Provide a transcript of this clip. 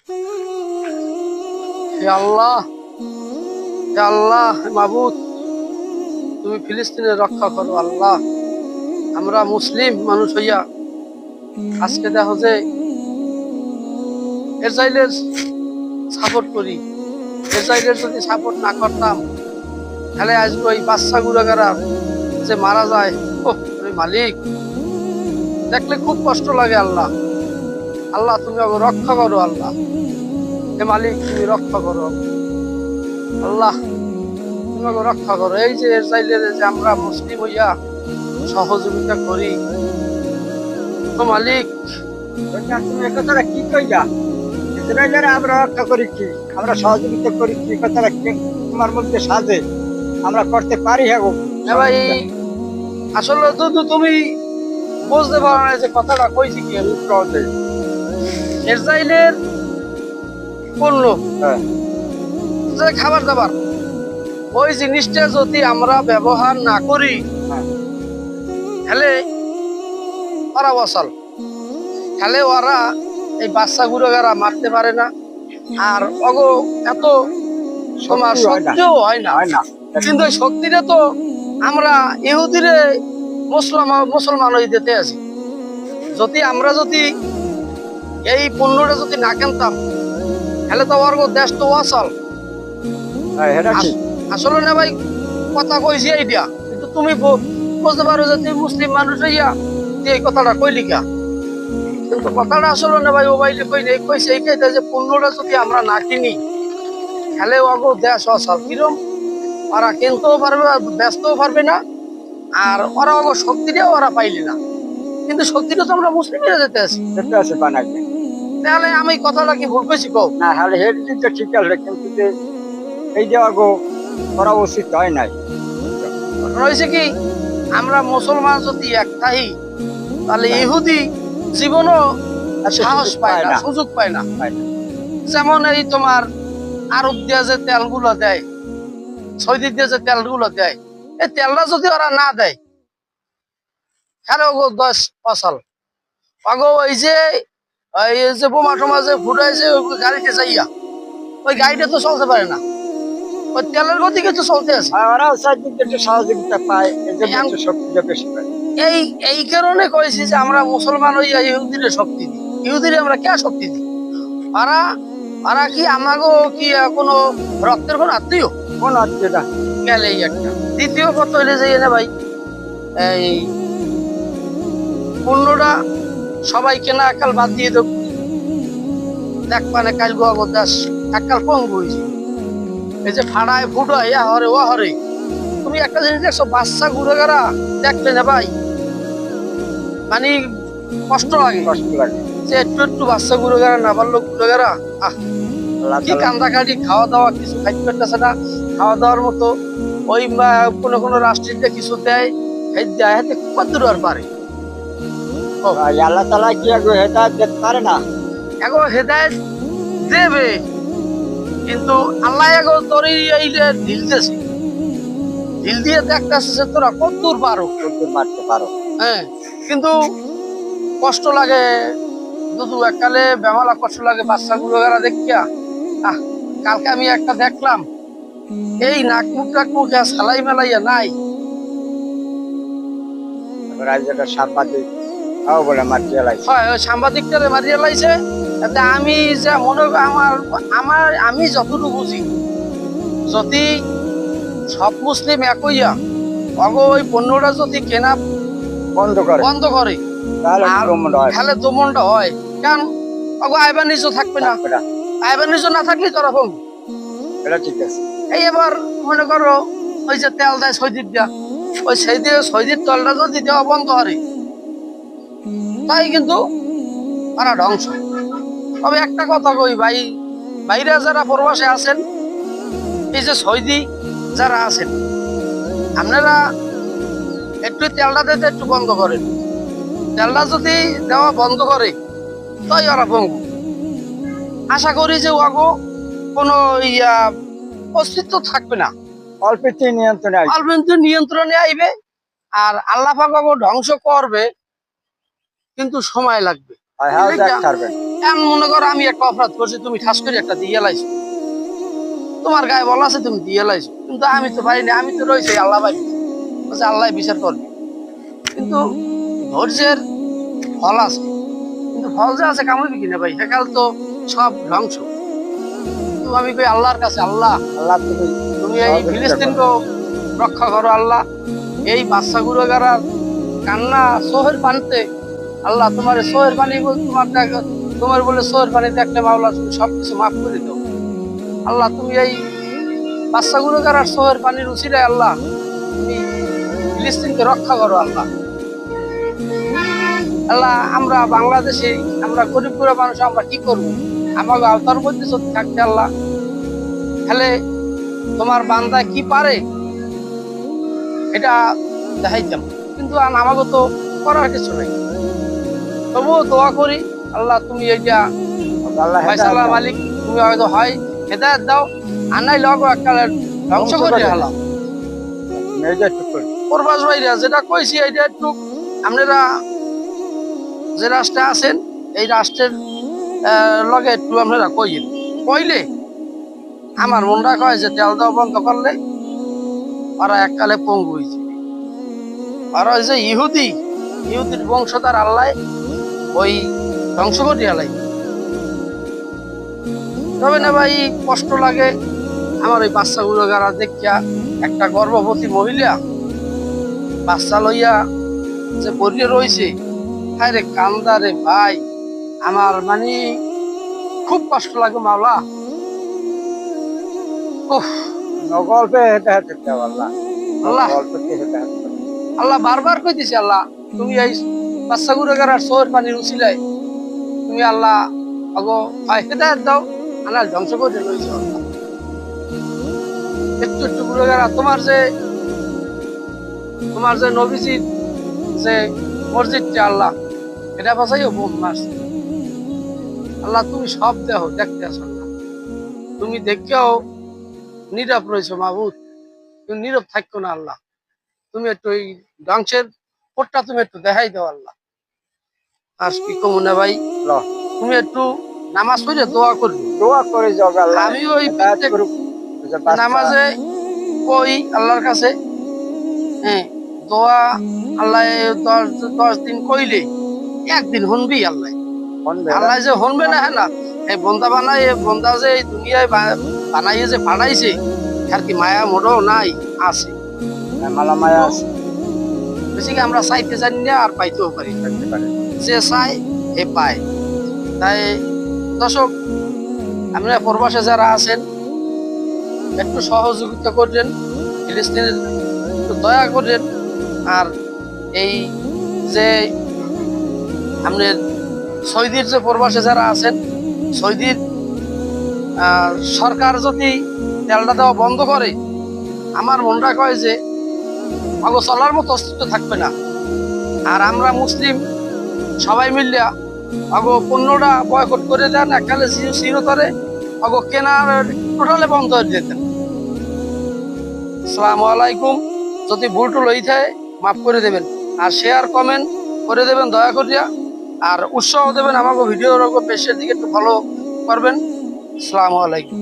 হে আল্লাহ, হে আল্লাহ, মাবুদ, তুমি ফিলিস্তিনের রক্ষা করো আল্লাহ। আমরা মুসলিম মানুষ হইয়া আজকে দেখো যে ইসরায়েলের সাপোর্ট করি। ইসরায়েলের যদি সাপোর্ট না করতাম তাহলে আজকে ওই বাচ্চা গুড়াগারা যে মারা যায়, ওহ মালিক, দেখলে খুব কষ্ট লাগে। আল্লাহ, আল্লাহ তুমি আমাকে রক্ষা করো আল্লাহ। হে মালিক, তুমি রক্ষা করো আল্লাহ, তুমি আমাকে রক্ষা করো। এই যে ইসরায়েলের যে আমরা মুসলিম হইয়া সহযোগিতা করি, ও মালিক। তুমি একথাটা কি কইলা? ইসরায়েলের আমরা রক্ষা করি কি, আমরা সহযোগিতা করি কি, কথাটা তোমার মধ্যে সাজে? আমরা করতে পারি। হ্যাঁ ভাই, আসলে তো তুমি বুঝতে পারো না যে কথাটা কইছি কি আমি। ইসরায়েলের পণ্য, যে খাবার দাবার, ওই জিনিসটা যদি আমরা ব্যবহার না করি তাহলে ওরা বসাল, তাহলে ওরা এই বাচ্চা গুড়াগারা মারতে পারে না। আর অগো এত তোমার শক্তিও হয় না। কিন্তু এই শক্তিটা তো আমরা ইহুদিরে মুসলমান হয়ে দিতে আছি। যদি আমরা যদি এই পণ্যটা যদি না কিনতাম তাহলে তো ওর দেশ তো অচল। আসলে না ভাই, কথা কইছি এইটা, কিন্তু তুমি বুঝতে পারো যে তুমি মুসলিম মানুষ হইয়া তুই এই কথাটা কইলি কা। কিন্তু কথাটা আসলে না ভাই, মোবাইলে কইছে এই কাইতে যে পণ্যটা যদি আমরা না কিনি তাহলে ওগো দেশ অচল। কিরম ওরা কিনতেও পারবে, ব্যস্তও পারবে না, আর ওরা ওগো শক্তিটাও ওরা পাইলে না। কিন্তু শক্তিটা তো আমরা মুসলিমরা যেতে আছি। তাহলে আমি কথাটা কি ভুল কইছি কও? না, হলে হেডটা ঠিক আছে, কিন্তু এই যে আগো করা উচিত হয় নাই। রয়েছে কি, আমরা মুসলমান যদি এক থাকি তাহলে ইহুদি জীবনও সাহস পায় না, সুযোগ পায় না। যেমন এই তোমার আরব দিয়ে যে তেলগুলো দেয়, সৌদি দিয়ে যে তেলগুলো দেয়, এই তেলটা যদি ওরা না দেয় তাহলে ওগো দশ ফসল অগো এই যে বোমা টোমা যে ফুটাইছে গাড়িতে যাইয়া, ওই গাড়িটা তো চলতে পারে না, ওই তেলের গতিকে তো চলতে আছে। ওরাও একটু সহযোগিতা পায়, শক্তিটা বেশি পায়। এই কারণে কয়েছি যে আমরা মুসলমান হইয়া ইহুদিরে শক্তি দিই। ইহুদিরে আমরা কে শক্তি দিই? ওরা ওরা কি আমাগো কি কোনো রক্তের কোন আত্মীয়? কোন আত্মীয় না গেলে এই একটা। দ্বিতীয় কথা হইলে যে না ভাই, এই পণ্যটা সবাই কেনা একাল বাদ দিয়ে দেব, দেখ মানে কাল গোয়া দাস একাল পঙ্গু হয়েছে। এই যে ফাড়ায় ফুটায় হরে ও হরে, তুমি একটা জিনিস দেখছো, বাচ্চা গুড়াগারা দেখলে না ভাই, মানে কষ্ট লাগে যে একটু একটু বাচ্চা গুড়াগারা না পারলো গুড়াগারা কি কান্দাকাটি, খাওয়া দাওয়া কিছু খাইতে পারতেছে না, খাওয়া দাওয়ার মতো ওই কোনো কোনো রাষ্ট্রীয় কিছু দেয়, হাতে কত দূর আর পারে। আল্লাহ তাআলা কি আগে হেদায়েত দিতে পারে না? এগো হেদায়েত দেবে, কিন্তু আল্লাহ এগো তোরই এই যে ঢিলতেছে, ঢিল দিয়ে দেখতেছে যে তোরা কত দূর পারো, কত দূর মারতে পারো। হ্যাঁ, কিন্তু কষ্ট লাগে দুদু, এককালে বেমালা কষ্ট লাগে বাচ্চা গুলোগারা দেখিয়া। কালকে আমি একটা দেখলাম, এই নাক মুখ সালাই মেলাইয়া নাই, সাংবাদিকটারে মারিয়া লাইছে। আমি যা মনে আমি যতটুকু বুঝি, যদি সব মুসলিম এক হইয়া অগো ওই পণ্যটা যদি কেনা বন্ধ করে তাহলে দমনটা হয়। কারণ অগো আইবার নিজ থাকবে না, আইবার নিজ না থাকলে তোরা ফোন। ঠিক আছে। এই এবার মনে করো ওই যে তেল দেয় সৈদিক দিয়া, ওই সৈদির তলটা যদি দেওয়া বন্ধ করে তাই কিন্তু তারা ধ্বংস। তবে একটা কথা কই ভাই, বাইরে যারা প্রবাসে আছেন, এই যে সৌদি যারা আছেন, আপনারা একটু তেলটা দিতে একটু বন্ধ করেন। তেলটা যদি দেওয়া বন্ধ করে তাই ওরা ভঙ্গু। আশা করি যে ওগো কোনো অস্তিত্ব থাকবে না, অল্প নিয়ন্ত্রণে আইবে। আর আল্লাহ পাক ওগো ধ্বংস করবে, কিন্তু সময় লাগবে। হয় হ্যাঁ দেখ ছাড়বেন এমন মনে করো আমি একটা অপরাধ করছি, তুমি ঠাস করে একটা দিয়ে লাইছো, তোমার গায়ে বলা আছে তুমি দিয়ে লাইছো, কিন্তু আমি তো পারিনি, আমি তো রয়েছি আল্লাহ পারি, আল্লাহ বিচার করবে। কিন্তু ধৈর্যের ফল আছে, কিন্তু ফল যে আছে কামাবি কিনা ভাই, সেকাল তো সব ধ্বংস। কিন্তু আমি কই আল্লাহর কাছে, আল্লাহ আল্লাহ তুমি তুমি এই ফিলিস্তিনকে রক্ষা করো আল্লাহ, এই বাচ্চা গুড়াগারার কান্না সোহের পানিতে, আল্লাহ তোমার সোহের পানি তোমার বলে সোহের পানিতে একটা মাওলা, তুমি সবকিছু মাফ করে দাও আল্লাহ। তুমি এই বাচ্চা গুড়াগারার সোহের পানির উচিরায় আল্লাহ তুমি ফিলিস্তিনকে রক্ষা করো আল্লাহ। আল্লাহ আমরা বাংলাদেশে, আমরা গরিব গুড়া মানুষ, আমরা কি করবো? আমাকে আওতার মধ্যে যদি থাকতে আল্লাহ, তাহলে তোমার বান্দা কি পারে এটা দেখাইতাম, কিন্তু আমাকে তো করার কিছু নাই। তবুও দোয়া করি আল্লাহ তুমি এইটা আল্লাহ ফয়সালা মালিক, তুমি হয়তো হয় হেদায়েত দাও, আর নাই লগ একটা ধ্বংস করে হালাও। প্রবাস ভাইরা যেটা কইছি এইটা একটু আপনারা যে রাষ্ট্রে আছেন এই রাষ্ট্রের লগে একটু আপনারা কইলেন, কইলে আমার মনটা কয় যে তেল দেওয়া বন্ধ করলে ওরা এককালে পঙ্গু হয়েছে। আর ওই যে ইহুদির বংশধর আল্লাহ ওই ধ্বংস করে আলাই। তবে না ভাই কষ্ট লাগে আমার ওই বাচ্চাগুলো গারা দেখিয়া, একটা গর্ভবতী মহিলা বাচ্চা লইয়া যে পড়িয়ে রয়েছে, হায় রে কান্দা রে ভাই, আমার মানে খুব কষ্ট লাগে মাওলা। উফ নগল্পে হেঁটে হেঁটে দেও আল্লাহ, আল্লাহ গল্পে হেঁটে হেঁটে আল্লাহ বারবার কইতেছি আল্লাহ তুমি এই বাচ্চা গুড়াগার সোয়ের পানির উচিলায় তুমি আল্লাহ আগো হেদায়েত দাও, আনাল ধ্বংস করে লইছো আল্লাহ। একটু একটু গুড়াগারা তোমার যে নবীজির যে মসজিদটা আল্লাহ, এটা বাঁচাইও বোম মারছে আল্লাহ, তুমি সব দেখতে আসো আল্লাহ, তুমি দেখেও নীরব রয়েছো মাহবুদ, তুমি নীরব থাকো না আল্লাহ, তুমি একটু এই ধ্বংসের পটটা তুমি একটু দেখাই দাও আল্লাহ। আর কি কমুনা ভাই, লও। তুমি একটু নামাজ পড়ে দোয়া করবি, দোয়া করে যাও আল্লাহ, আমি ওই হেদায়েত প্রত্যেক করুক, যে বাচ্চা নামাজে ওই আল্লাহর কাছে, হ্যাঁ দোয়া আল্লাহ 10 দিন কইলে একদিন শুনবি আল্লাহ, শুনবে না? আল্লাহ যে শুনবে না, হ্যাঁ না, এই বন্দা বানাই, বন্দা যে এই দুনিয়ায় বানাইয়ে যে পাঠাইছে, আর কি মায়া মোড়ও নাই, আছে মালা মায়া আছে, বেশি আমরা চাইতে জানি না আর পাইতেও পারি, থাকতে পারে। যে চাই এ পায়। তাই দর্শক আমরা প্রবাসে যারা আছেন একটু সহযোগিতা করবেন, ফিলিস্তিনের একটু দয়া করবেন। আর এই যে আমাদের সৌদির যে প্রবাসে যারা আছেন, সৌদির সরকার যদি তেলটা দেওয়া বন্ধ করে, আমার মনটা কয় যে আগো চলার মতো অস্তিত্ব থাকবে না। আর আমরা মুসলিম সবাই মিললে আগো পণ্যটা বয়কট করে দেন, এককালে চিরতরে আগো কেনার টোটালে বন্ধ হয়ে যেতেন। আসসালামু আলাইকুম, যদি ভুল টুল হয়ে থাকে মাফ করে দেবেন, আর শেয়ার কমেন্ট করে দেবেন দয়া করিয়া, আর উৎসাহ দেবেন আমাকে ভিডিওর বেশির দিকে একটু ফলো করবেন। আসসালামু আলাইকুম।